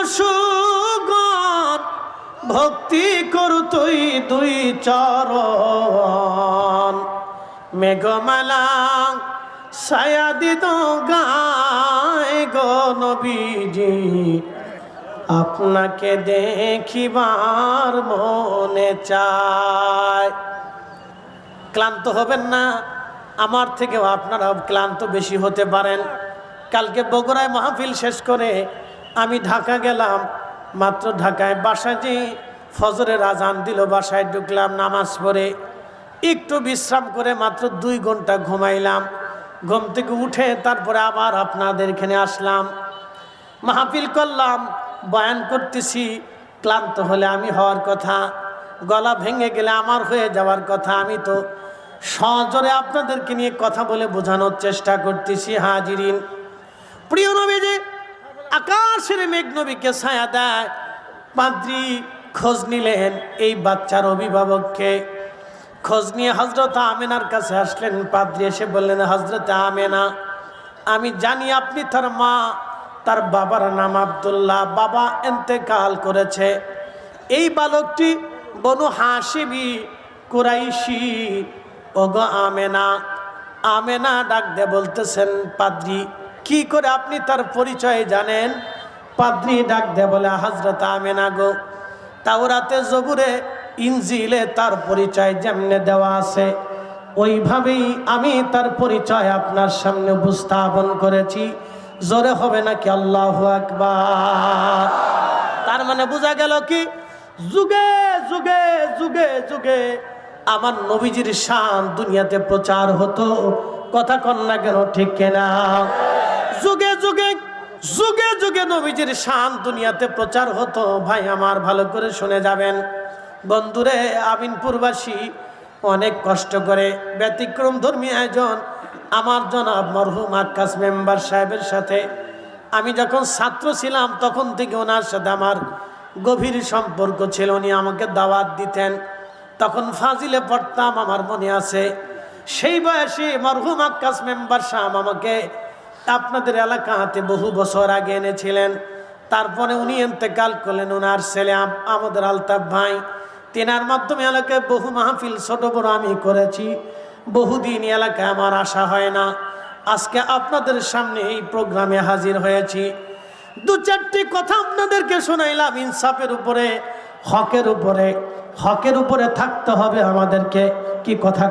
পশুগণ ভক্তি করু তুই দুই চরণ, মেঘমালা ছায়া দিত গায় গো নবীজি, আপনাকে দেখিবার মনে চায়। ক্লান্ত হবেন না, আমার থেকেও আপনারা ক্লান্ত বেশি হতে পারেন। কালকে বগুড়ায় মাহফিল শেষ করে আমি ঢাকা গেলাম। মাত্র ঢাকায় বাসায় যে ফজরের আজান দিল, বাসায় ঢুকলাম, নামাজ পড়ে একটু বিশ্রাম করে মাত্র 2 ঘন্টা ঘুমাইলাম। ঘুম থেকে উঠে তারপরে আবার আপনাদের এখানে আসলাম, মাহফিল করলাম, বয়ান করতেছি। ক্লান্ত হলে আমি হওয়ার কথা, গলা ভেঙে গেলে আমার হয়ে যাওয়ার কথা। আমি তো সজোরে আপনাদেরকে নিয়ে কথা বলে বোঝানোর চেষ্টা করতেছি। হাজিরিন, প্রিয় নবীজি আকাশের মেঘ নবীকে ছায়া দেয়। পাদ্রী খোঁজ নিলেন এই বাচ্চার অভিভাবককে। খোঁজ নিয়ে হযরত আমেনার কাছে আসলেন। পাদ্রী এসে বললেন, হযরত আমেনা, আমি জানি আপনি তার মা, তার বাবার নাম আব্দুল্লাহ, বাবা ইন্তেকাল করেছে। এই বালকটি বনু হাশিমি কুরাইশি। ওগো আমেনা। আমেনা ডাক দিয়ে বলতেছেন, পাদ্রী কি করে আপনি তার পরিচয় জানেন? পাদ্রী ডাক দিয়ে বলে, হযরত আমেনা গো, তাওরাতে জবুরে ইনজিলে তার পরিচয় যেমনে দেওয়া আছে ওইভাবেই আমি তার পরিচয় আপনার সামনে উপস্থাপন করেছি। জোরে হবে নাকি আল্লাহু আকবার? তার মানে বোঝা গেল কি, যুগে যুগে যুগে যুগে আমার নবীজির শান দুনিয়াতে প্রচার হতো। কথা কন না কেন, ঠিক কিনা? যুগে যুগে যুগে যুগে নবীজির শান দুনিয়াতে প্রচার হতো। ভাই আমার ভালো করে শুনে যাবেন। বন্ধুরে, আমিনপুরবাসী অনেক কষ্ট করে ব্যতিক্রম ধর্মী আয়োজন আমার জনাব মরহুম আক্কাস মেম্বার সাহেবের সাথে আমি যখন ছাত্র ছিলাম তখন থেকে ওনার সাথে আমার গভীর সম্পর্ক ছিল। উনি আমাকে দাওয়াত দিতেন, তখন ফাজিলে পড়তাম, আমার মনে আছে। সেই বয়সে মরহুম আক্কাস মেম্বার সাহেব আমাকে আপনাদের এলাকাতে বহু বছর আগে এনেছিলেন। তারপরে উনি ইন্তেকাল করলেন। ওনার ছেলে আমাদের আলতাফ ভাই, তেনার মাধ্যমে এলাকায় বহু মাহফিল ছোট বড় আমি করেছি। বহুদিন এলাকায় আমার আসা হয় না। আজকে আপনাদের সামনে এই প্রোগ্রামে হাজির হয়েছি। 2-4টি কথা আপনাদেরকে শোনাইলাম। ইনসাফের উপরে, হকের উপরে, হকের উপরে থাকতে হবে আমাদেরকে। কি কথা